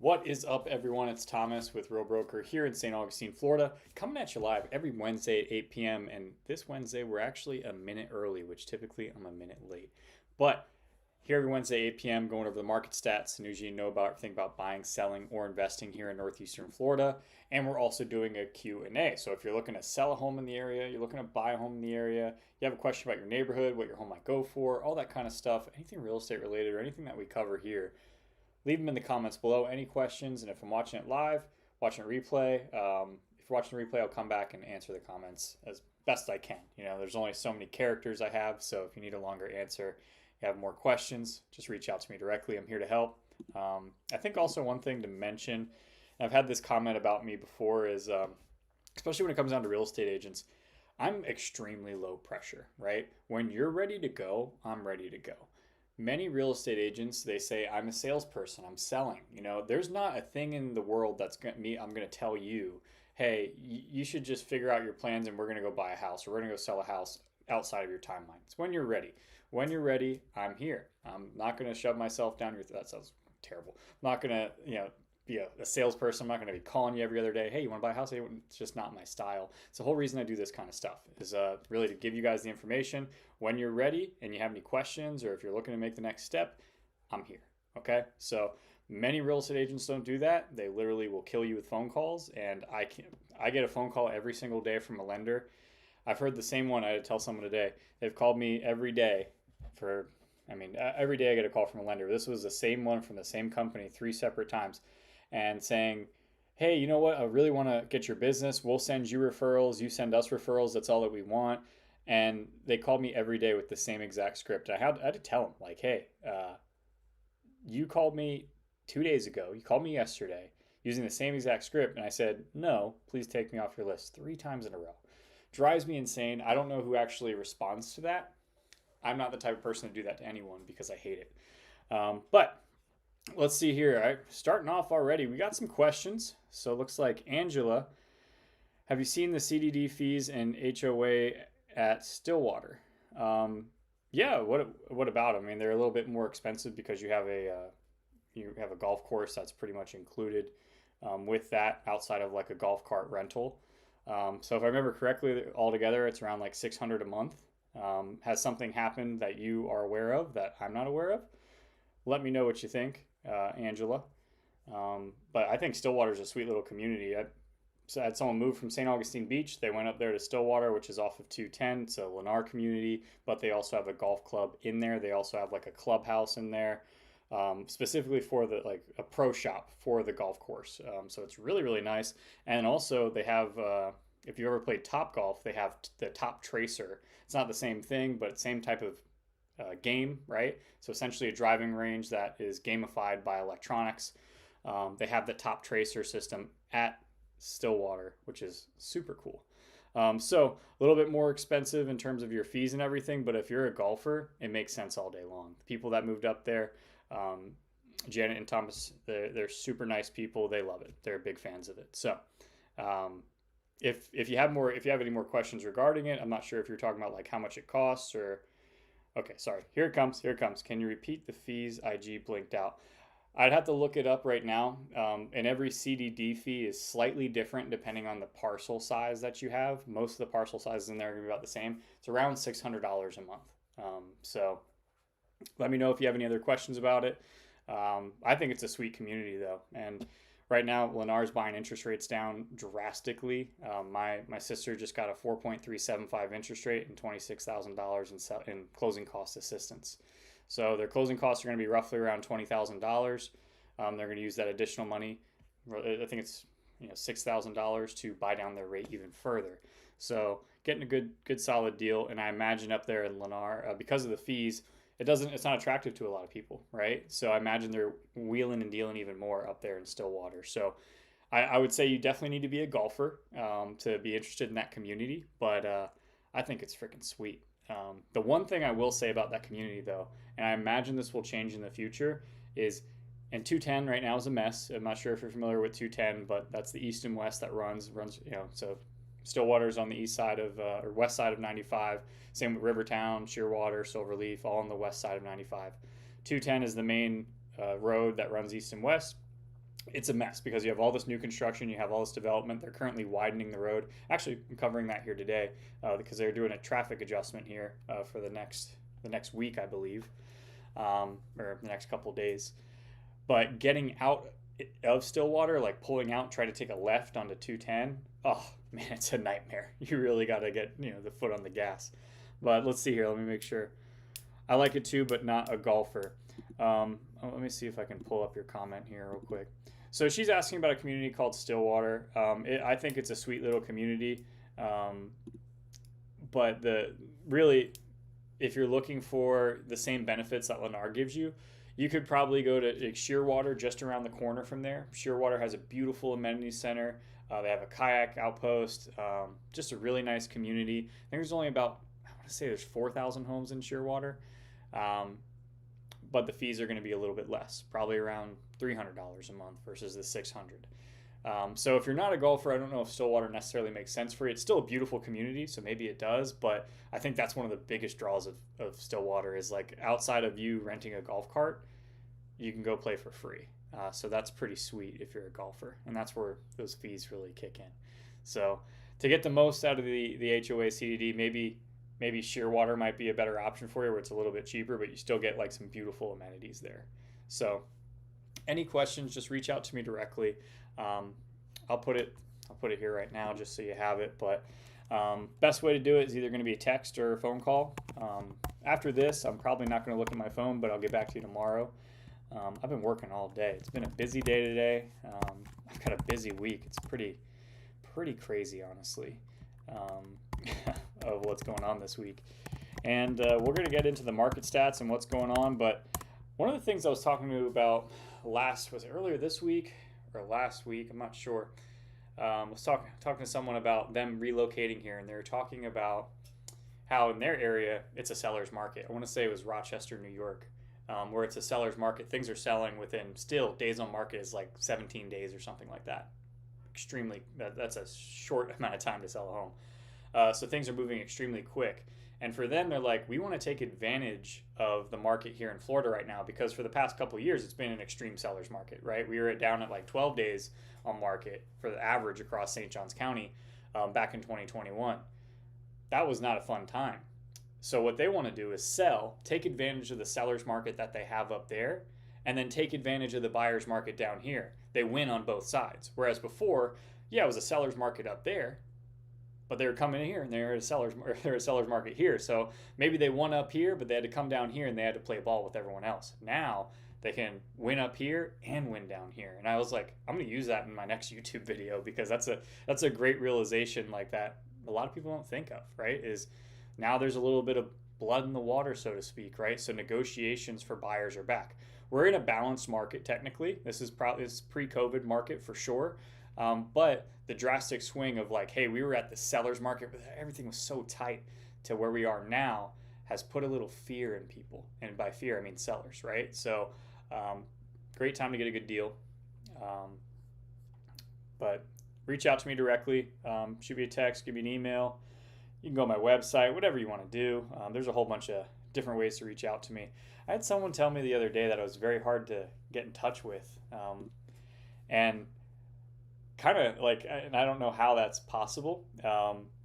What is up, everyone? It's Thomas with Real Broker here in St. Augustine, Florida, coming at you live every Wednesday at 8 p.m. And this Wednesday, we're actually a minute early, which typically I'm a minute late. But here every Wednesday, 8 p.m., going over the market stats, the news you know about, everything about buying, selling, or investing here in Northeastern Florida. And we're also doing a Q&A. So if you're looking to sell a home in the area, you're looking to buy a home in the area, you have a question about your neighborhood, what your home might go for, all that kind of stuff, anything real estate related or anything that we cover here, leave them in the comments below. Any questions, and if I'm watching it live, watching a replay, if you're watching a replay, I'll come back and answer the comments as best I can. You know, there's only so many characters I have, so if you need a longer answer, you have more questions, just reach out to me directly. I'm here to help. I think also one thing to mention, and I've had this comment about me before, is especially when it comes down to real estate agents, I'm extremely low pressure, right? When you're ready to go, I'm ready to go. Many real estate agents, they say, I'm a salesperson, I'm selling. You know, there's not a thing in the world that's going to I'm going to tell you, hey, you should just figure out your plans and we're going to go buy a house or we're going to go sell a house outside of your timeline. It's when you're ready. When you're ready, I'm here. I'm not going to shove myself down your that sounds terrible. I'm not going to, be a salesperson. I'm not going to be calling you every other day. Hey, you want to buy a house? It's just not my style. It's the whole reason I do this kind of stuff is really to give you guys the information when you're ready and you have any questions or if you're looking to make the next step, I'm here. Okay. So many real estate agents don't do that. They literally will kill you with phone calls. And I get a phone call every single day from a lender. I've heard the same one. I had to tell someone today. They've called me every day every day I get a call from a lender. This was the same one from the same company 3 separate times and saying, hey, you know what? I really want to get your business. We'll send you referrals. You send us referrals. That's all that we want. And they called me every day with the same exact script. I had to tell them, like, hey, you called me 2 days ago. You called me yesterday using the same exact script. And I said, no, please take me off your list 3 times in a row. Drives me insane. I don't know who actually responds to that. I'm not the type of person to do that to anyone because I hate it. But let's see here. All right, starting off already, we got some questions. So it looks like Angela, have you seen the CDD fees and HOA at Stillwater? Yeah. What about them? I mean, they're a little bit more expensive because you have a golf course that's pretty much included with that outside of like a golf cart rental. So if I remember correctly, altogether it's around like $600 a month. Has something happened that you are aware of that I'm not aware of? Let me know what you think, Angela. But I think Stillwater is a sweet little community. I had someone move from St. Augustine Beach. They went up there to Stillwater, which is off of 210. It's a Lennar community, but they also have a golf club in there. They also have like a clubhouse in there, specifically for a pro shop for the golf course. So it's really, really nice. And also they have, if you ever played Top Golf, they have the Top Tracer. It's not the same thing, but same type of game, right? So essentially a driving range that is gamified by electronics. They have the Top Tracer system at Stillwater, which is super cool. So a little bit more expensive in terms of your fees and everything, but if you're a golfer, it makes sense all day long. The people that moved up there, Janet and Thomas, they're super nice people. They love it. They're big fans of it. So if you have any more questions regarding it, I'm not sure if you're talking about like how much it costs or. Okay, sorry. Here it comes. Can you repeat the fees? IG blinked out. I'd have to look it up right now. And every CDD fee is slightly different depending on the parcel size that you have. Most of the parcel sizes in there are going to be about the same. It's around $600 a month. So let me know if you have any other questions about it. I think it's a sweet community though. And right now, Lennar's buying interest rates down drastically. My sister just got a 4.375 interest rate and $26,000 in closing cost assistance. So their closing costs are going to be roughly around $20,000. They're going to use that additional money. I think it's $6,000 to buy down their rate even further. So getting a good solid deal. And I imagine up there in Lennar, because of the fees, it's not attractive to a lot of people, right? So I imagine they're wheeling and dealing even more up there in Stillwater. So I would say you definitely need to be a golfer to be interested in that community, but I think it's freaking sweet. The one thing I will say about that community though, and I imagine this will change in the future, is, and 210 right now is a mess. I'm not sure if you're familiar with 210, but that's the east and west that runs, so Stillwater's on the east side of, or west side of 95. Same with Rivertown, Shearwater, Silverleaf, all on the west side of 95. 210 is the main road that runs east and west. it's a mess because you have all this new construction, you have all this development. They're currently widening the road. Actually, I'm covering that here today because they're doing a traffic adjustment here for the next week, I believe, or the next couple of days. But getting out of Stillwater, like pulling out, try to take a left onto 210. Oh man, it's a nightmare. You really got to get the foot on the gas. But let's see here. Let me make sure. I like it too, but not a golfer. Let me see if I can pull up your comment here real quick. So she's asking about a community called Stillwater. I think it's a sweet little community, but if you're looking for the same benefits that Lennar gives you, you could probably go to Shearwater just around the corner from there. Shearwater has a beautiful amenity center. They have a kayak outpost, just a really nice community. I think there's only about, I want to say there's 4,000 homes in Shearwater. But the fees are going to be a little bit less, probably around $300 a month versus the $600. So if you're not a golfer, I don't know if Stillwater necessarily makes sense for you. It's still a beautiful community, so maybe it does, but I think that's one of the biggest draws of Stillwater is like outside of you renting a golf cart, you can go play for free. So that's pretty sweet if you're a golfer, and that's where those fees really kick in. So to get the most out of the HOA CDD, maybe Shearwater might be a better option for you where it's a little bit cheaper, but you still get like some beautiful amenities there. So any questions, just reach out to me directly. I'll put it here right now just so you have it. But best way to do it is either going to be a text or a phone call. After this, I'm probably not going to look at my phone, but I'll get back to you tomorrow. I've been working all day. It's been a busy day today. I've got a busy week. It's pretty crazy, honestly. Of what's going on this week. And we're going to get into the market stats and what's going on, but one of the things I was talking to you about was it earlier this week or last week? I'm not sure. I was talking to someone about them relocating here, and they were talking about how in their area it's a seller's market. I want to say it was Rochester, New York, where it's a seller's market. Things are selling within days on market is like 17 days or something like that. That's a short amount of time to sell a home. So things are moving extremely quick. And for them, they're like, we want to take advantage of the market here in Florida right now because for the past couple of years, it's been an extreme seller's market, right? We were down at like 12 days on market for the average across St. Johns County back in 2021. That was not a fun time. So what they want to do is take advantage of the seller's market that they have up there, and then take advantage of the buyer's market down here. They win on both sides. Whereas before, it was a seller's market up there, but they were coming in here and they're a seller's market here. So maybe they won up here, but they had to come down here and they had to play ball with everyone else. Now they can win up here and win down here. And I was like, I'm going to use that in my next YouTube video because that's a great realization like that a lot of people don't think of, right? Is now there's a little bit of blood in the water, so to speak, right? So negotiations for buyers are back. We're in a balanced market technically. This is pre-COVID market for sure. But the drastic swing of like, hey, we were at the seller's market, but everything was so tight to where we are now has put a little fear in people. And by fear, I mean sellers, right? So great time to get a good deal. But reach out to me directly. Shoot me a text, give me an email. You can go on my website, whatever you want to do. There's a whole bunch of different ways to reach out to me. I had someone tell me the other day that it was very hard to get in touch with. And kind of like, and I don't know how that's possible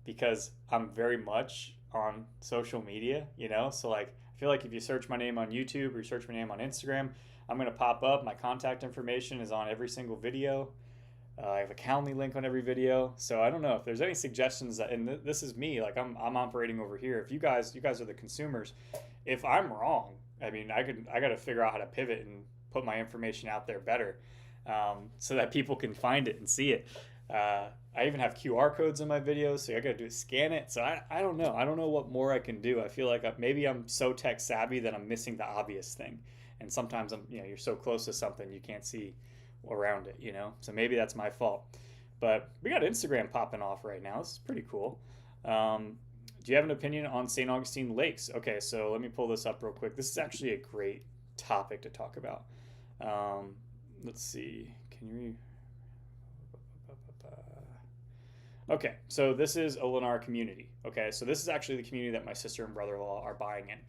because I'm very much on social media, so like I feel like if you search my name on YouTube or you search my name on Instagram, I'm going to pop up. My contact information is on every single video. I have a Calendly link on every video. So I don't know if there's any suggestions and this is me, like I'm operating over here. If you guys are the consumers, if I'm wrong, I mean, I got to figure out how to pivot and put my information out there better. So that people can find it and see it. I even have QR codes in my videos, so I got to do is scan it. So I don't know. I don't know what more I can do. I feel like maybe I'm so tech savvy that I'm missing the obvious thing. And sometimes you're so close to something you can't see around it, So maybe that's my fault. But we got Instagram popping off right now. This is pretty cool. Do you have an opinion on St. Augustine Lakes? Okay, so let me pull this up real quick. This is actually a great topic to talk about. Let's see. Okay, so this is a Lennar community. Okay, so this is actually the community that my sister and brother-in-law are buying in.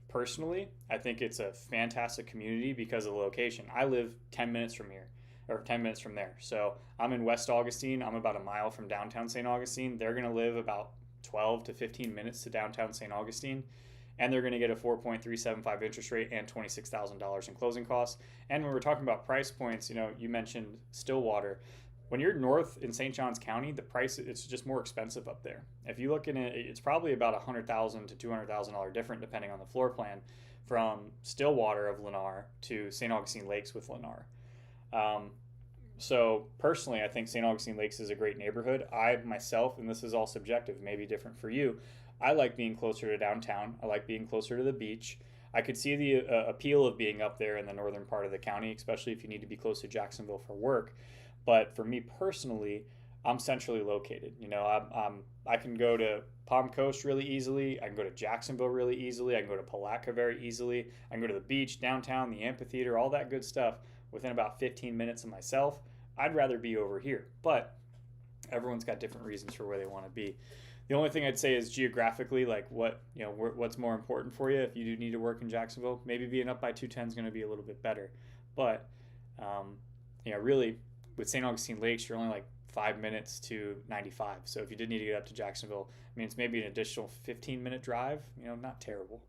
Personally, I think it's a fantastic community because of the location. I live 10 minutes from here. or 10 minutes from there. So I'm in West Augustine. I'm about a mile from downtown St. Augustine. They're going to live about 12 to 15 minutes to downtown St. Augustine, and they're going to get a 4.375 interest rate and $26,000 in closing costs. And when we're talking about price points, you mentioned Stillwater. When you're north in St. Johns County, the price, it's just more expensive up there. If you look at it, it's probably about $100,000 to $200,000 different depending on the floor plan from Stillwater of Lennar to St. Augustine Lakes with Lennar. So personally, I think St. Augustine Lakes is a great neighborhood. I myself, and this is all subjective, maybe different for you, I like being closer to downtown. I like being closer to the beach. I could see the appeal of being up there in the northern part of the county, especially if you need to be close to Jacksonville for work. But for me personally, I'm centrally located. I can go to Palm Coast really easily. I can go to Jacksonville really easily. I can go to Palatka very easily. I can go to the beach, downtown, the amphitheater, all that good stuff within about 15 minutes of myself. I'd rather be over here, but everyone's got different reasons for where they want to be. The only thing I'd say is geographically, like what's more important for you if you do need to work in Jacksonville. Maybe being up by 210 is going to be a little bit better, but really with St. Augustine Lakes, you're only like 5 minutes to 95. So if you did need to get up to Jacksonville, I mean, it's maybe an additional 15-minute drive. Not terrible.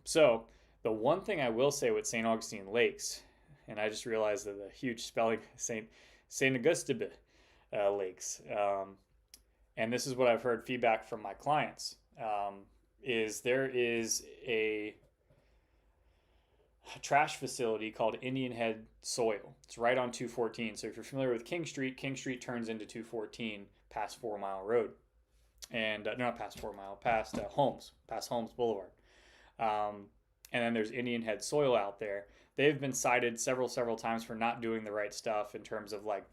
So the one thing I will say with St. Augustine Lakes, and I just realized that the huge spelling St. Augustine Lakes. And this is what I've heard feedback from my clients, is there is a trash facility called Indian Head Soil. It's right on 214. So if you're familiar with King Street turns into 214 past 4 Mile Road. And not past 4 Mile, past Holmes Boulevard. And then there's Indian Head Soil out there. They've been cited several times for not doing the right stuff in terms of like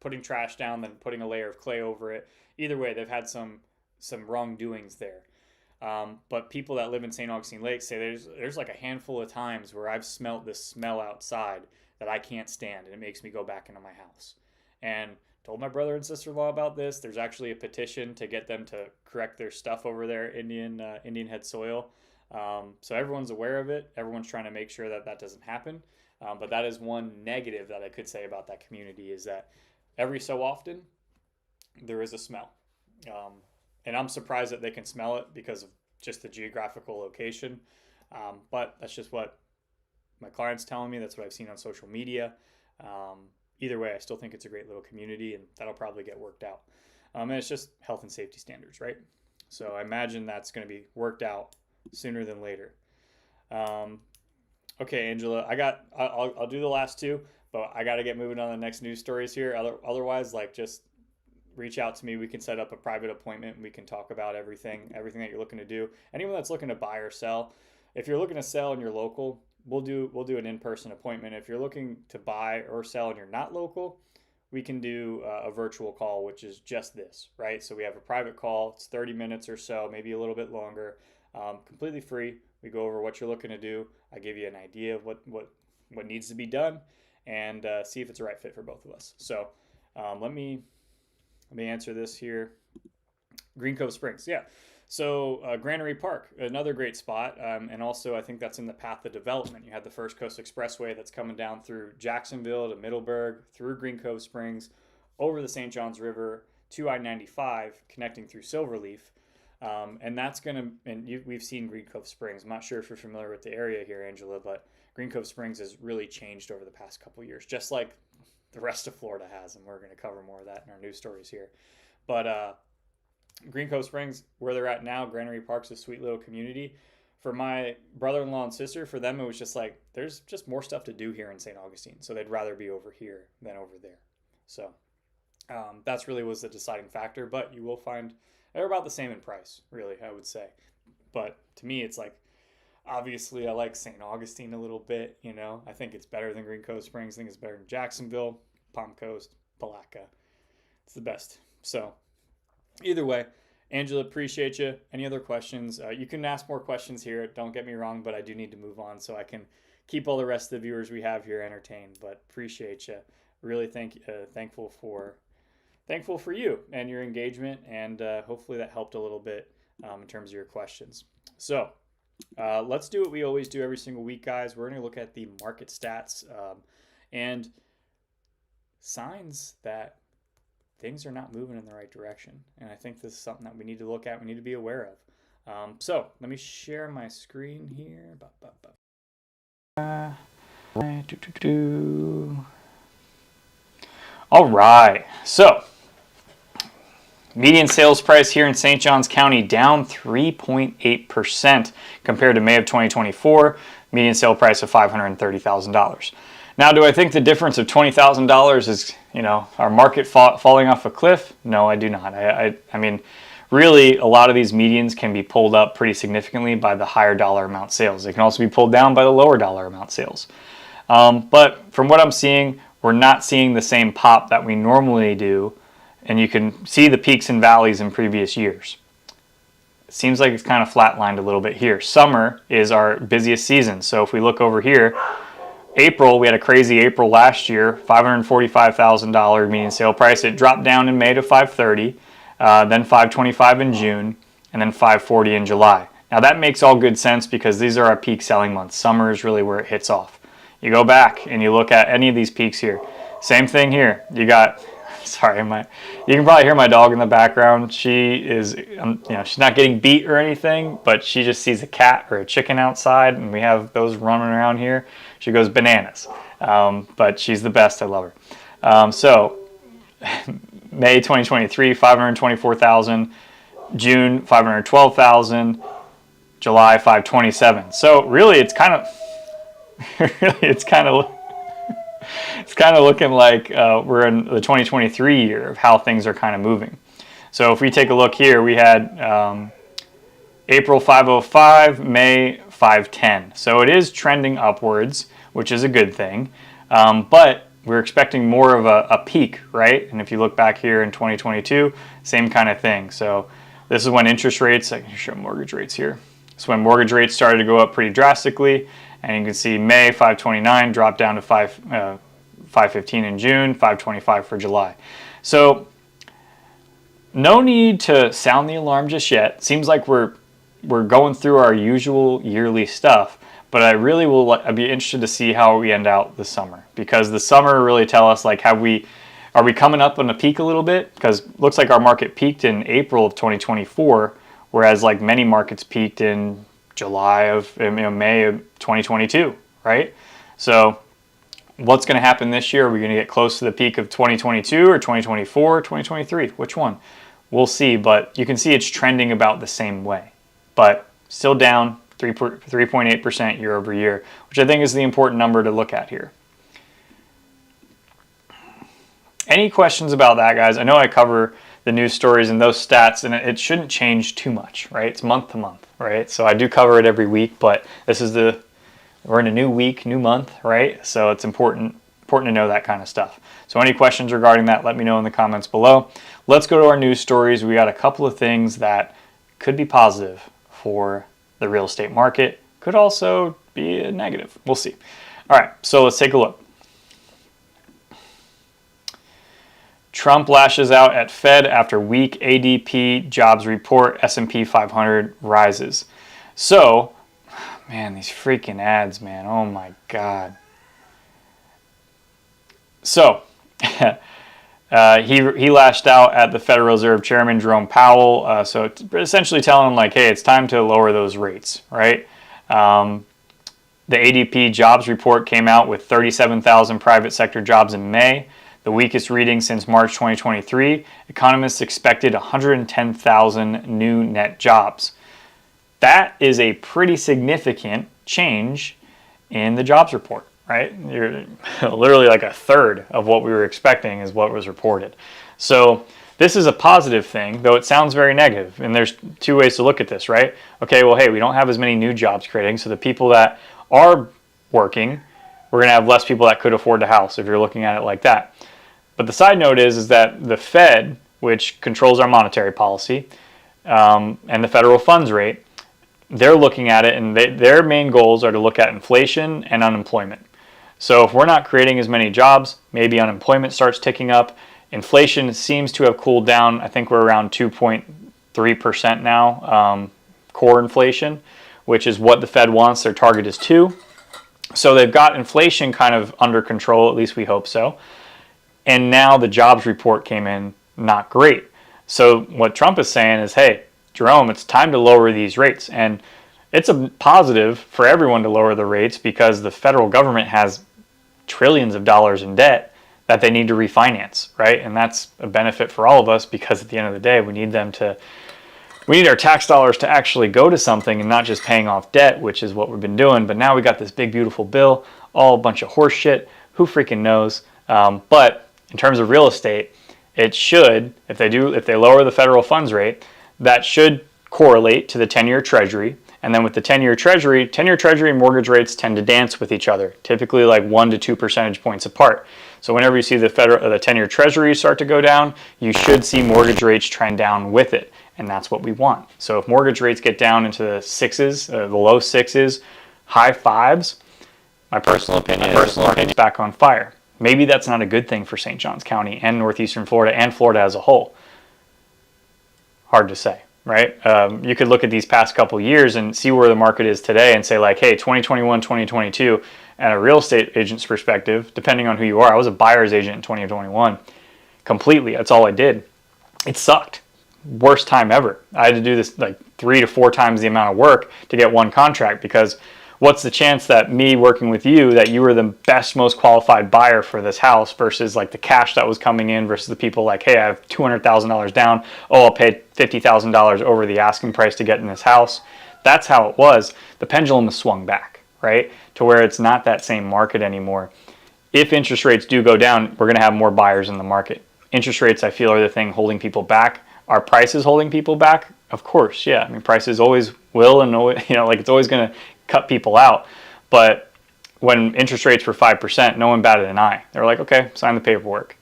putting trash down, then putting a layer of clay over it. Either way, they've had some wrongdoings there. But people that live in St. Augustine Lake say there's like a handful of times where I've smelt this smell outside that I can't stand, and it makes me go back into my house. And told my brother and sister-in-law about this. There's actually a petition to get them to correct their stuff over there, Indian Head Soil. So everyone's aware of it. Everyone's trying to make sure that that doesn't happen. But that is one negative that I could say about that community, is that every so often there is a smell. And I'm surprised that they can smell it because of just the geographical location. But that's just what my client's telling me. That's what I've seen on social media. Either way, I still think it's a great little community, and that'll probably get worked out. And it's just health and safety standards, right? So I imagine that's going to be worked out sooner than later. Okay, Angela, I'll do the last two, but I got to get moving on the next news stories here. Otherwise, just reach out to me. We can set up a private appointment and we can talk about everything that you're looking to do. Anyone that's looking to buy or sell, if you're looking to sell and you're local, we'll do an in-person appointment. If you're looking to buy or sell and you're not local, we can do a virtual call, which is just this, right? So we have a private call. It's 30 minutes or so, maybe a little bit longer, completely free. We go over what you're looking to do. I give you an idea of what needs to be done, and see if it's a right fit for both of us. So let me answer this here. Green Cove Springs, yeah. So Granary Park, another great spot, and also I think that's in the path of development. You had the First Coast Expressway that's coming down through Jacksonville to Middleburg, through Green Cove Springs, over the St. Johns River to I-95, connecting through Silverleaf. And that's we've seen Green Cove Springs. I'm not sure if you're familiar with the area here, Angela, but Green Cove Springs has really changed over the past couple of years, just like the rest of Florida has, and we're going to cover more of that in our news stories here. But Green Cove Springs, where they're at now, Granary Park's a sweet little community. For my brother-in-law and sister, for them, it was just like, there's just more stuff to do here in St. Augustine, so they'd rather be over here than over there. So that's really was the deciding factor, but you will find they're about the same in price, really, I would say. But to me, it's like, obviously, I like St. Augustine a little bit, I think it's better than Green Cove Springs. I think it's better than Jacksonville, Palm Coast, Palatka. It's the best. So either way, Angela, appreciate you. Any other questions? You can ask more questions here. Don't get me wrong, but I do need to move on so I can keep all the rest of the viewers we have here entertained. But appreciate you. Really thankful for you and your engagement, and hopefully that helped a little bit in terms of your questions. So let's do what we always do every single week, guys. We're going to look at the market stats, and signs that things are not moving in the right direction. And I think this is something that we need to look at, we need to be aware of. So let me share my screen here. All right, so median sales price here in St. Johns County down 3.8% compared to May of 2024, median sale price of $530,000. Now, do I think the difference of $20,000 is, our market falling off a cliff? No, I do not. I mean, really, a lot of these medians can be pulled up pretty significantly by the higher dollar amount sales. They can also be pulled down by the lower dollar amount sales. But from what I'm seeing, we're not seeing the same pop that we normally do, and you can see the peaks and valleys in previous years. It seems like it's kind of flatlined a little bit here. Summer is our busiest season, so if we look over here, April, we had a crazy April last year, $545,000 median sale price. It dropped down in May to $530,000, then $525,000 in June, and then $540,000 in July. Now that makes all good sense because these are our peak selling months. Summer is really where it hits off. You go back and you look at any of these peaks here. Same thing here. You got, sorry, you can probably hear my dog in the background. She is, she's not getting beat or anything, but she just sees a cat or a chicken outside, and we have those running around here. She goes bananas, but she's the best. I love her. So May 2023, $524,000. June, $512,000. July, $527,000. So really, it's kind of looking like we're in the 2023 year of how things are kind of moving. So if we take a look here, we had April 505, May 510. So it is trending upwards, which is a good thing. But we're expecting more of a peak, right? And if you look back here in 2022, same kind of thing. So this is when interest rates, I can show mortgage rates here. It's when mortgage rates started to go up pretty drastically. And you can see May 529 dropped down to 515 in June, 525 for July. So no need to sound the alarm just yet. Seems like we're going through our usual yearly stuff, but I really I'd be interested to see how we end out the summer, because the summer really tell us like are we coming up on a peak a little bit? Because looks like our market peaked in April of 2024, whereas like many markets peaked in May of 2022, right? So what's going to happen this year? Are we going to get close to the peak of 2022 or 2024 or 2023? Which one? We'll see, but you can see it's trending about the same way, but still down 3.8% year over year, which I think is the important number to look at here. Any questions about that, guys? I know I cover the news stories and those stats, and it shouldn't change too much, right? It's month to month, right? So I do cover it every week, but we're in a new week, new month, right? So it's important to know that kind of stuff. So any questions regarding that, let me know in the comments below. Let's go to our news stories. We got a couple of things that could be positive for the real estate market, could also be a negative. We'll see. All right, so let's take a look. Trump lashes out at Fed after weak ADP jobs report, S&P 500 rises. So, man, these freaking ads, man, oh my God. So, he lashed out at the Federal Reserve Chairman Jerome Powell, so essentially telling him like, hey, it's time to lower those rates, right? The ADP jobs report came out with 37,000 private sector jobs in May, the weakest reading since March 2023. Economists expected 110,000 new net jobs. That is a pretty significant change in the jobs report, right? You're literally like a third of what we were expecting is what was reported. So this is a positive thing, though it sounds very negative. And there's two ways to look at this, right? Okay, well, hey, we don't have as many new jobs creating, so the people that are working, we're going to have less people that could afford a house if you're looking at it like that. But the side note is that the Fed, which controls our monetary policy, and the federal funds rate, they're looking at it, and their main goals are to look at inflation and unemployment. So if we're not creating as many jobs, maybe unemployment starts ticking up. Inflation seems to have cooled down. I think we're around 2.3% now, core inflation, which is what the Fed wants. Their target is 2. So they've got inflation kind of under control, at least we hope so. And now the jobs report came in not great. So what Trump is saying is, hey, Jerome, it's time to lower these rates. And it's a positive for everyone to lower the rates because the federal government has trillions of dollars in debt that they need to refinance, right? And that's a benefit for all of us because at the end of the day, we need our tax dollars to actually go to something and not just paying off debt, which is what we've been doing. But now we got this big, beautiful bill, all a bunch of horse shit. Who freaking knows? But in terms of real estate, it should, if they lower the federal funds rate, that should correlate to the 10-year Treasury. And then with the 10-year Treasury and mortgage rates tend to dance with each other, typically like 1 to 2 percentage points apart. So whenever you see the 10-year Treasury start to go down, you should see mortgage rates trend down with it. And that's what we want. So if mortgage rates get down into the sixes, the low sixes, high fives, my personal opinion is back on fire. Maybe that's not a good thing for St. Johns County and northeastern Florida and Florida as a whole. Hard to say, right? You could look at these past couple years and see where the market is today and say like, hey, 2021, 2022, and a real estate agent's perspective, depending on who you are, I was a buyer's agent in 2021 completely. That's all I did. It sucked. Worst time ever. I had to do this like 3 to 4 times the amount of work to get one contract because what's the chance that me working with you, that you were the best, most qualified buyer for this house versus like the cash that was coming in versus the people like, hey, I have $200,000 down. Oh, I'll pay $50,000 over the asking price to get in this house. That's how it was. The pendulum has swung back, right? To where it's not that same market anymore. If interest rates do go down, we're going to have more buyers in the market. Interest rates, I feel, are the thing holding people back. Are prices holding people back? Of course, yeah. I mean, prices always will, and like it's always going to cut people out. But when interest rates were 5%, no one batted an eye. They were like, okay, sign the paperwork.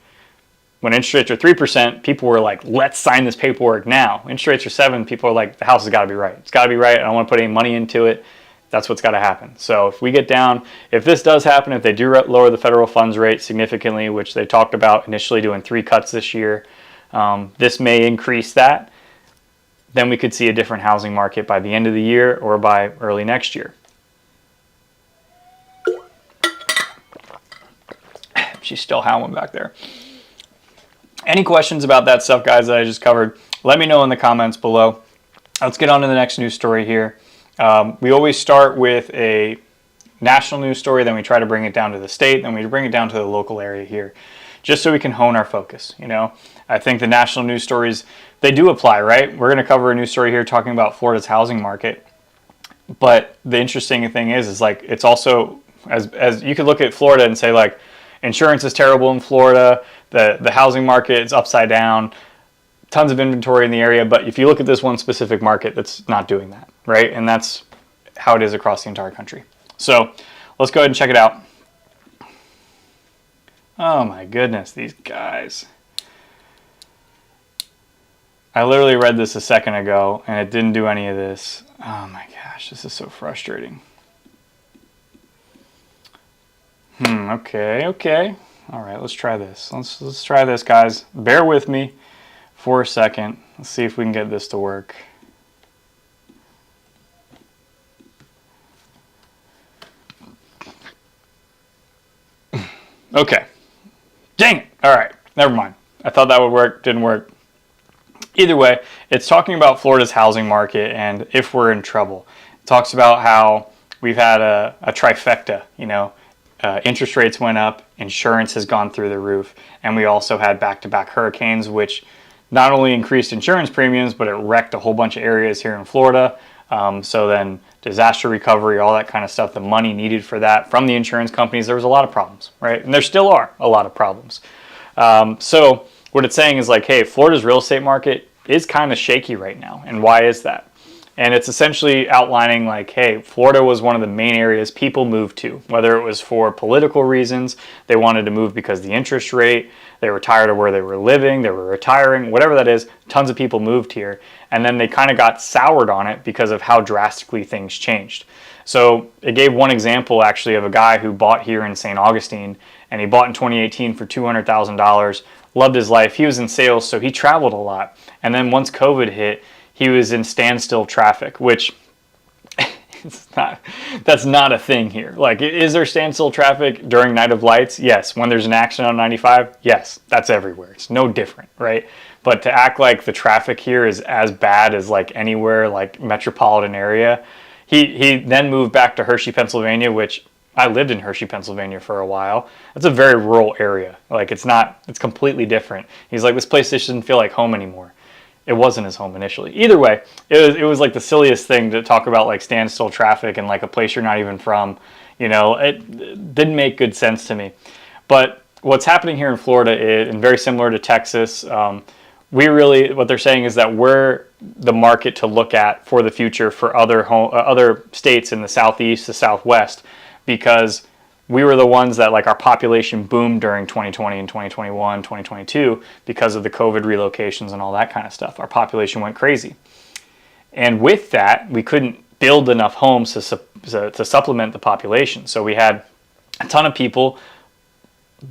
When interest rates are 3%, people were like, let's sign this paperwork now. Interest rates are 7%, people are like, the house has got to be right. It's got to be right. I don't want to put any money into it. That's what's got to happen. So if we get down, if this does happen, if they do lower the federal funds rate significantly, which they talked about initially doing 3 cuts this year, this may increase that, then we could see a different housing market by the end of the year or by early next year. She's still howling back there. Any questions about that stuff, guys, that I just covered, let me know in the comments below. Let's get on to the next news story here. We always start with a national news story, then we try to bring it down to the state, then we bring it down to the local area here, just so we can hone our focus, I think the national news stories, they do apply, right? We're going to cover a news story here talking about Florida's housing market. But the interesting thing is like, it's also, as you could look at Florida and say like, insurance is terrible in Florida, the housing market is upside down, tons of inventory in the area. But if you look at this one specific market, that's not doing that, right? And that's how it is across the entire country. So let's go ahead and check it out. Oh my goodness, these guys. I literally read this a second ago and it didn't do any of this. Oh my gosh, this is so frustrating. Okay. All right, let's try this. Let's try this, guys. Bear with me for a second. Let's see if we can get this to work. Okay. Dang it. All right, never mind. I thought that would work, didn't work. Either way, it's talking about Florida's housing market and if we're in trouble. It talks about how we've had a trifecta, interest rates went up, insurance has gone through the roof, and we also had back-to-back hurricanes, which not only increased insurance premiums, but it wrecked a whole bunch of areas here in Florida. So then disaster recovery, all that kind of stuff, the money needed for that from the insurance companies, there was a lot of problems, right? And there still are a lot of problems. So what it's saying is like, hey, Florida's real estate market is kind of shaky right now. And why is that? And it's essentially outlining like, hey, Florida was one of the main areas people moved to, whether it was for political reasons, they wanted to move because of the interest rate, they were tired of where they were living, they were retiring, whatever that is, tons of people moved here. And then they kind of got soured on it because of how drastically things changed. So it gave one example actually of a guy who bought here in St. Augustine, and he bought in 2018 for $200,000, loved his life. He was in sales, so he traveled a lot. And then once COVID hit, he was in standstill traffic, which That's not a thing here. Like, is there standstill traffic during night of lights? Yes. When there's an accident on 95? Yes. That's everywhere. It's no different, right? But to act like the traffic here is as bad as like anywhere like metropolitan area. He then moved back to Hershey, Pennsylvania, which I lived in Hershey, Pennsylvania for a while. It's a very rural area. Like, it's completely different. He's like, this place just doesn't feel like home anymore. It wasn't his home initially. Either way, it was like the silliest thing to talk about like standstill traffic and like a place you're not even from. You know, it didn't make good sense to me. But what's happening here in Florida is, and very similar to Texas, what they're saying is that we're the market to look at for the future for other states in the southeast, the southwest, because we were the ones that, like, our population boomed during 2020 and 2021, 2022 because of the COVID relocations and all that kind of stuff. Our population went crazy. And with that, we couldn't build enough homes to supplement the population. So we had a ton of people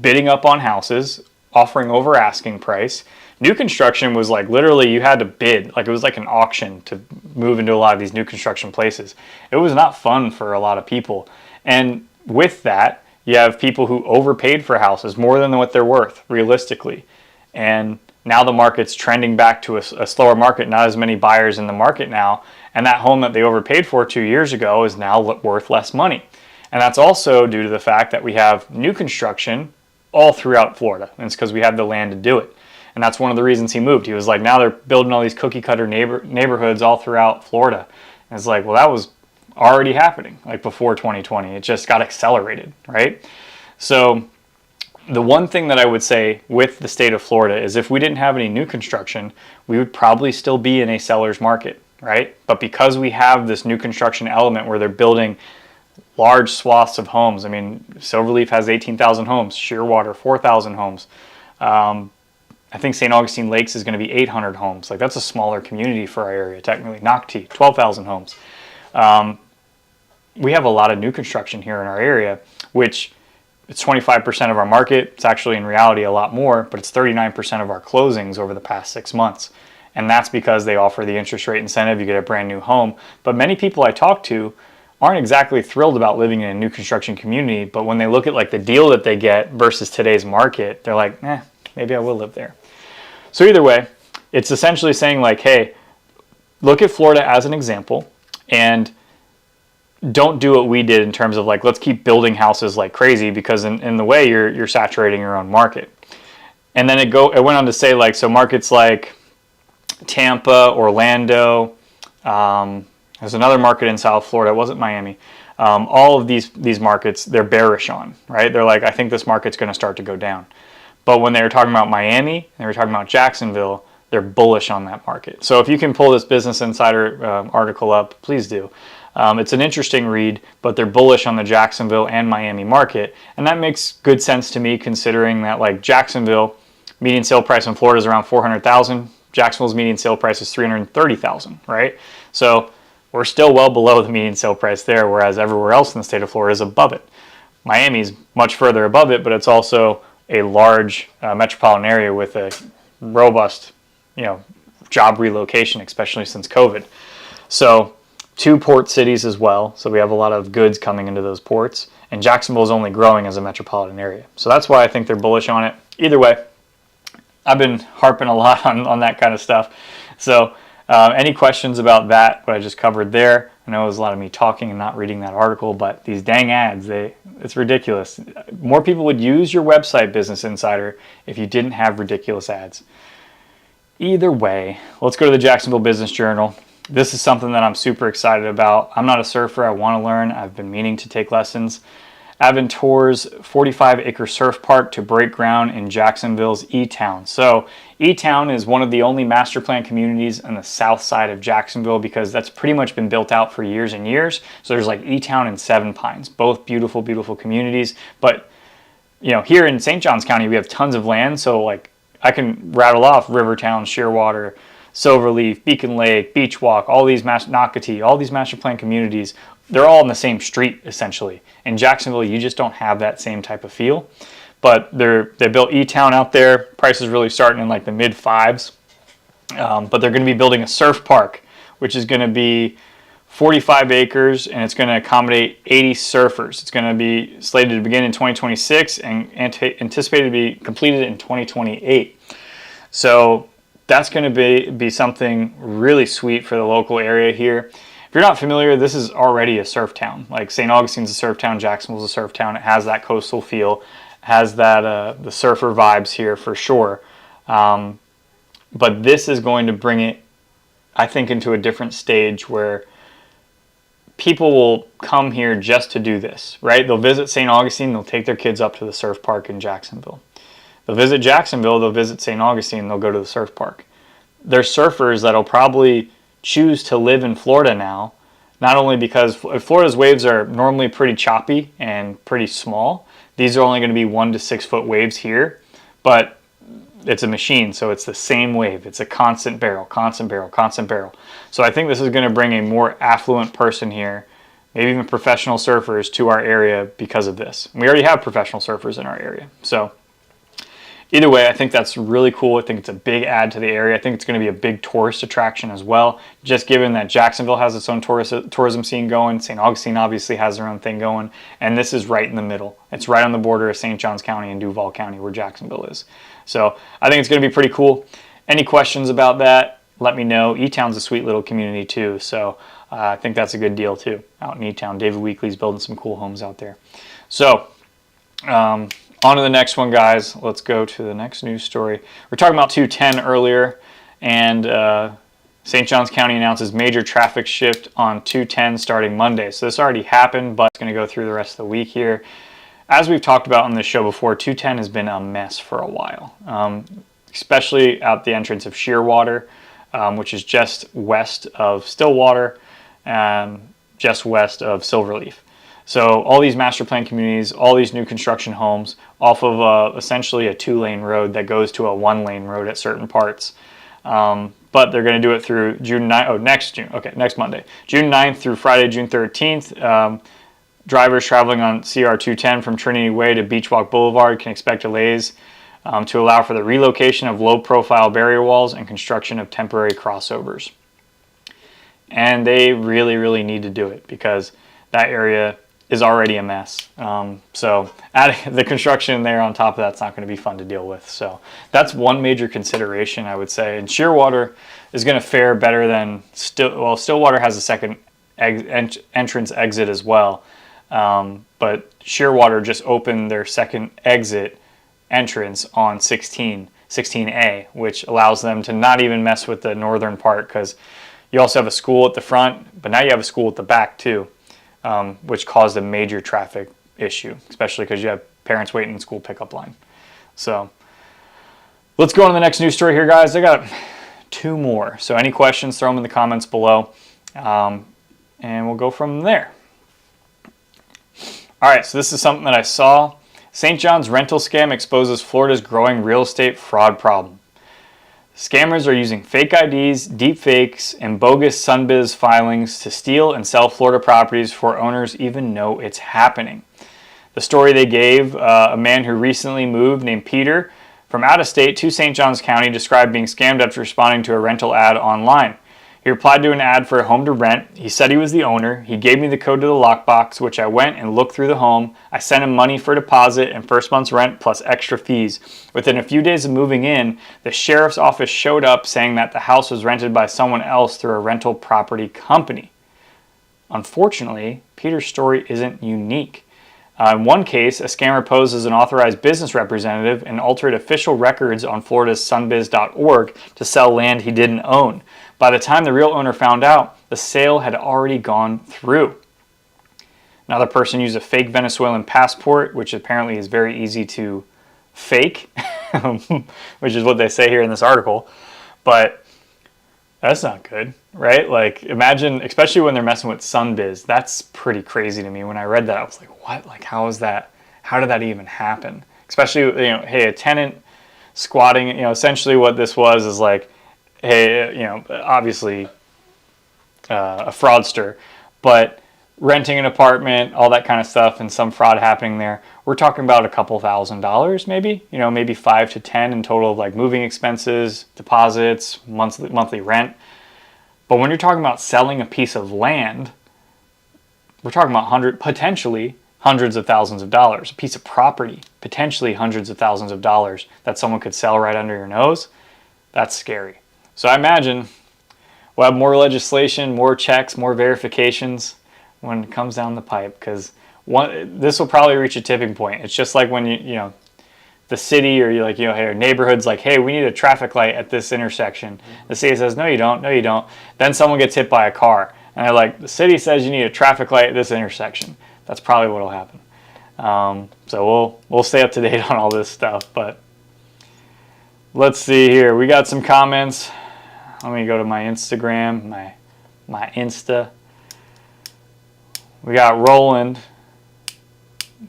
bidding up on houses, offering over asking price. New construction was like literally you had to bid. Like, it was like an auction to move into a lot of these new construction places. It was not fun for a lot of people. And with that, you have people who overpaid for houses more than what they're worth, realistically. And now the market's trending back to a slower market, not as many buyers in the market now. And that home that they overpaid for 2 years ago is now worth less money. And that's also due to the fact that we have new construction all throughout Florida. And it's because we have the land to do it. And that's one of the reasons he moved. He was like, now they're building all these cookie cutter neighborhoods all throughout Florida. And it's like, well, that was already happening like before 2020. It just got accelerated, right? So the one thing that I would say with the state of Florida is if we didn't have any new construction, we would probably still be in a seller's market, right? But because we have this new construction element where they're building large swaths of homes. I mean, Silverleaf has 18,000 homes, Shearwater 4,000 homes. I think St. Augustine Lakes is going to be 800 homes. Like, that's a smaller community for our area, technically. Nocte, 12,000 homes. We have a lot of new construction here in our area, which it's 25% of our market. It's actually in reality a lot more, but it's 39% of our closings over the past 6 months. And that's because they offer the interest rate incentive. You get a brand new home. But many people I talk to aren't exactly thrilled about living in a new construction community, but when they look at like the deal that they get versus today's market, they're like, maybe I will live there. So either way, it's essentially saying like, hey, look at Florida as an example and don't do what we did in terms of like, let's keep building houses like crazy, because in the way you're saturating your own market. And then it went on to say like, so markets like Tampa, Orlando, there's another market in South Florida, it wasn't Miami. All of these markets, they're bearish on, right? They're like, I think this market's going to start to go down. But when they were talking about Miami, they were talking about Jacksonville, they're bullish on that market. So if you can pull this Business Insider article up, please do. It's an interesting read, but they're bullish on the Jacksonville and Miami market. And that makes good sense to me, considering that like Jacksonville, median sale price in Florida is around $400,000. Jacksonville's median sale price is $330,000, right? So we're still well below the median sale price there, whereas everywhere else in the state of Florida is above it. Miami's much further above it, but it's also a large metropolitan area with a robust, job relocation, especially since COVID. So 2 port cities as well. So we have a lot of goods coming into those ports, and Jacksonville is only growing as a metropolitan area. So that's why I think they're bullish on it. Either way, I've been harping a lot on that kind of stuff. So any questions about that, what I just covered there? I know it was a lot of me talking and not reading that article, but these dang ads, it's ridiculous. More people would use your website, Business Insider, if you didn't have ridiculous ads. Either way, let's go to the Jacksonville Business Journal. This is something that I'm super excited about. I'm not a surfer. I want to learn. I've been meaning to take lessons. Aventuur's 45-acre surf park to break ground in Jacksonville's eTown. So eTown is one of the only master plan communities on the south side of Jacksonville, because that's pretty much been built out for years and years. So there's like eTown and Seven Pines, both beautiful, beautiful communities. But here in St. Johns County, we have tons of land. So like I can rattle off Rivertown, Shearwater, Silverleaf, Beacon Lake, Beach Walk, all these Nocatee, all these master plan communities. They're all in the same street, essentially. In Jacksonville, you just don't have that same type of feel. But they built eTown out there. Price is really starting in like the mid-5s. But they're going to be building a surf park, which is going to be 45 acres, and it's going to accommodate 80 surfers. It's going to be slated to begin in 2026 and anticipated to be completed in 2028. So that's going to be something really sweet for the local area here. If you're not familiar, this is already a surf town. Like St. Augustine's a surf town, Jacksonville's a surf town. It has that coastal feel, has that the surfer vibes here for sure. But this is going to bring it, I think, into a different stage where people will come here just to do this, right? They'll visit St. Augustine, they'll take their kids up to the surf park in Jacksonville. They'll visit Jacksonville, they'll visit St. Augustine, they'll go to the surf park. There's surfers that'll probably choose to live in Florida now, not only because Florida's waves are normally pretty choppy and pretty small. These are only going to be 1 to 6 foot waves here, but it's a machine, so it's the same wave. It's a constant barrel, constant barrel, constant barrel. So I think this is going to bring a more affluent person here, maybe even professional surfers, to our area because of this. We already have professional surfers in our area. So either way, I think that's really cool. I think it's a big add to the area. I think it's going to be a big tourist attraction as well, just given that Jacksonville has its own tourism scene going. St. Augustine obviously has their own thing going, and this is right in the middle. It's right on the border of St. Johns County and Duval County, where Jacksonville is. So I think it's going to be pretty cool. Any questions about that, let me know. eTown's a sweet little community too, so I think that's a good deal too, out in eTown. David Weekley's building some cool homes out there. So on to the next one, guys. Let's go to the next news story. We're talking about 210 earlier, and St. Johns County announces major traffic shift on 210 starting Monday. So this already happened, but it's going to go through the rest of the week here. As we've talked about on this show before, 210 has been a mess for a while, especially at the entrance of Shearwater, which is just west of Stillwater, just west of Silverleaf. So all these master plan communities, all these new construction homes off of essentially a 2-lane road that goes to a 1-lane road at certain parts. But they're going to do it through next Monday, June 9th through Friday, June 13th. Drivers traveling on CR 210 from Trinity Way to Beach Walk Boulevard can expect delays to allow for the relocation of low-profile barrier walls and construction of temporary crossovers. And they really, really need to do it because that area is already a mess. So adding the construction there on top of that's not going to be fun to deal with. So that's one major consideration, I would say. And Shearwater is going to fare better than Stillwater has a second entrance exit as well. But Shearwater just opened their second exit entrance on 16A, which allows them to not even mess with the northern part because you also have a school at the front, but now you have a school at the back too, which caused a major traffic issue, especially because you have parents waiting in school pickup line. So let's go on to the next news story here, guys. I got 2 more. So any questions, throw them in the comments below, and we'll go from there. All right, so this is something that I saw. St. John's rental scam exposes Florida's growing real estate fraud problem. Scammers are using fake IDs, deep fakes, and bogus Sunbiz filings to steal and sell Florida properties before owners even know it's happening. The story they gave, a man who recently moved named Peter from out of state to St. Johns County described being scammed after responding to a rental ad online. He replied to an ad for a home to rent. He said he was the owner. He gave me the code to the lockbox, which I went and looked through the home. I sent him money for deposit and first month's rent plus extra fees. Within a few days of moving in, the sheriff's office showed up saying that the house was rented by someone else through a rental property company. Unfortunately, Peter's story isn't unique. In one case, a scammer posed as an authorized business representative and altered official records on Florida's sunbiz.org to sell land he didn't own. By the time the real owner found out, the sale had already gone through. Another person used a fake Venezuelan passport, which apparently is very easy to fake, which is what they say here in this article. But that's not good, right? Like, imagine, especially when they're messing with Sunbiz, that's pretty crazy to me. When I read that, I was like, what? Like, how is that? How did that even happen? Especially, hey, a tenant squatting, essentially what this was is like, hey, obviously a fraudster, but renting an apartment, all that kind of stuff, and some fraud happening there. We're talking about a couple $1,000s maybe, maybe 5 to 10 in total of like moving expenses, deposits, monthly rent. But when you're talking about selling a piece of land, we're talking about potentially hundreds of thousands of dollars. A piece of property, potentially hundreds of thousands of dollars that someone could sell right under your nose. That's scary. So I imagine we'll have more legislation, more checks, more verifications when it comes down the pipe, because this will probably reach a tipping point. It's just like when the city or hey, neighborhoods like, hey, we need a traffic light at this intersection. The city says, no, you don't. No, you don't. Then someone gets hit by a car, and they're like, the city says you need a traffic light at this intersection. That's probably what will happen. So we'll stay up to date on all this stuff. But let's see here. We got some comments. Let me go to my Instagram, my Insta. We got Roland.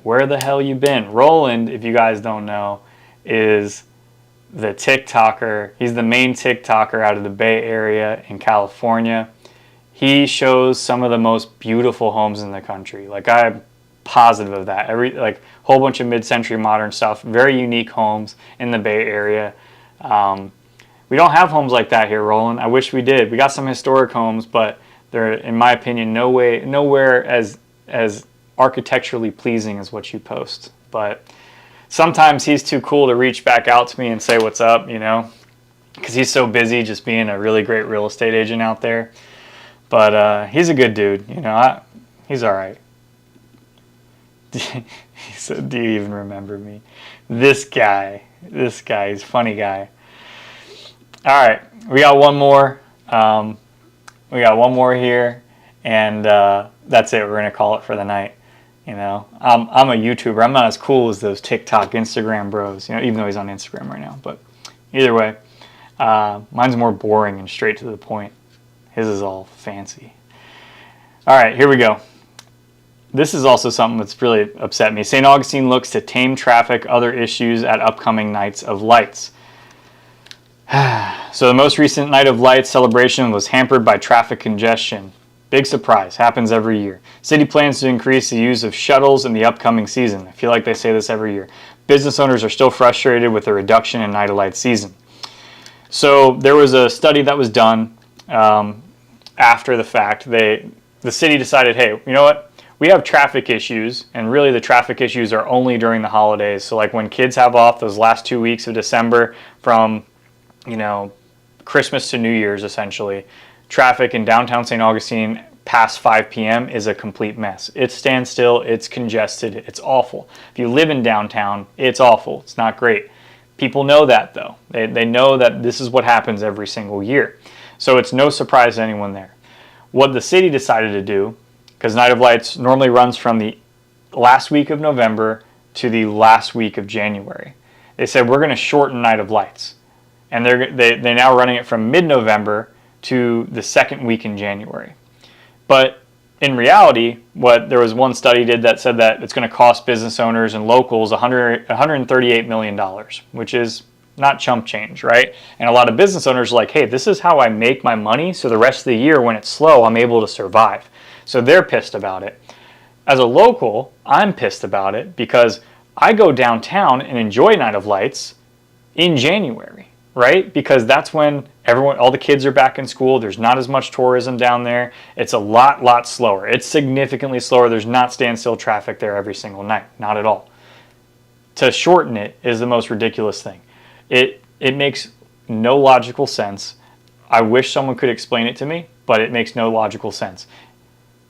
Where the hell you been? Roland, if you guys don't know, is the TikToker. He's the main TikToker out of the Bay Area in California. He shows some of the most beautiful homes in the country. Like, I'm positive of that. Whole bunch of mid-century modern stuff, very unique homes in the Bay Area. We don't have homes like that here, Roland. I wish we did. We got some historic homes, but they're, in my opinion, nowhere as architecturally pleasing as what you post. But sometimes he's too cool to reach back out to me and say what's up, because he's so busy just being a really great real estate agent out there. But he's a good dude, he's all right. He said, do you even remember me? This guy, he's a funny guy. All right, we got one more. Here, and that's it. We're going to call it for the night. I'm a YouTuber. I'm not as cool as those TikTok, Instagram bros, even though he's on Instagram right now. But either way, mine's more boring and straight to the point. His is all fancy. All right, here we go. This is also something that's really upset me. St. Augustine looks to tame traffic, other issues at upcoming Nights of Lights. So the most recent Night of Lights celebration was hampered by traffic congestion. Big surprise, happens every year. City plans to increase the use of shuttles in the upcoming season. I feel like they say this every year. Business owners are still frustrated with the reduction in Night of Lights season. So there was a study that was done after the fact. The city decided, hey, you know what? We have traffic issues, and really the traffic issues are only during the holidays. So like when kids have off those last 2 weeks of December from Christmas to New Year's, essentially, traffic in downtown St. Augustine past 5 p.m. is a complete mess. It's standstill, it's congested, it's awful. If you live in downtown, it's awful. It's not great. People know that, though. They know that this is what happens every single year. So it's no surprise to anyone there. What the city decided to do, because Night of Lights normally runs from the last week of November to the last week of January. They said, we're going to shorten Night of Lights. And they're now running it from mid-November to the second week in January. But in reality, there was one study did that said that it's going to cost business owners and locals $138 million, which is not chump change, right? And a lot of business owners are like, hey, this is how I make my money, so the rest of the year when it's slow, I'm able to survive. So they're pissed about it. As a local, I'm pissed about it because I go downtown and enjoy Night of Lights in January, right? Because that's when all the kids are back in school. There's not as much tourism down there. It's a lot slower. It's significantly slower. There's not standstill traffic there every single night. Not at all. To shorten it is the most ridiculous thing. It makes no logical sense. I wish someone could explain it to me, but it makes no logical sense.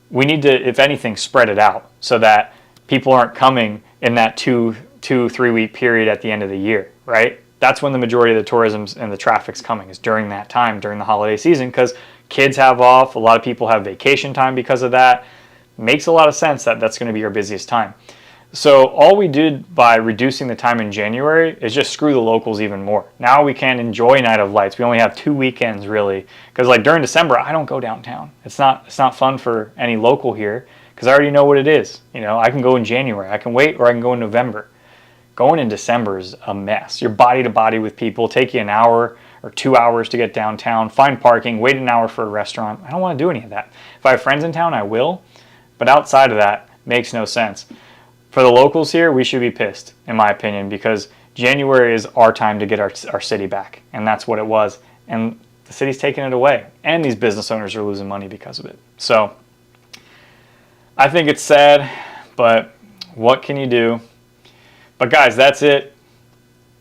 We need to, if anything, spread it out so that people aren't coming in that 2-3 week period at the end of the year, right? That's when the majority of the tourism and the traffic's coming, is during that time, during the holiday season, because kids have off, a lot of people have vacation time because of that. Makes a lot of sense that that's going to be our busiest time. So all we did by reducing the time in January is just screw the locals even more. Now we can't enjoy Night of Lights. We only have 2 weekends really, because like during December I don't go downtown. It's not fun for any local here because I already know what it is. I can go in January, I can wait, or I can go in November. Going in December is a mess. You're body to body with people. Take you an hour or 2 hours to get downtown. Find parking. Wait an hour for a restaurant. I don't want to do any of that. If I have friends in town, I will. But outside of that, makes no sense. For the locals here, we should be pissed, in my opinion, because January is our time to get our city back, and that's what it was. And the city's taking it away, and these business owners are losing money because of it. So I think it's sad, but what can you do? But guys, that's it.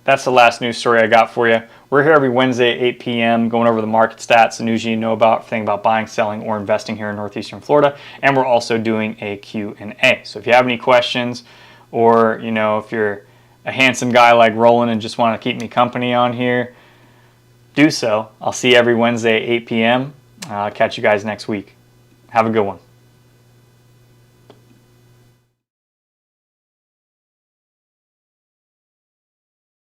That's the last news story I got for you. We're here every Wednesday at 8 p.m. going over the market stats, the news you need to know about, everything about buying, selling, or investing here in Northeastern Florida. And we're also doing a Q&A. So if you have any questions, or if you're a handsome guy like Roland and just want to keep me company on here, do so. I'll see you every Wednesday at 8 p.m. Catch you guys next week. Have a good one.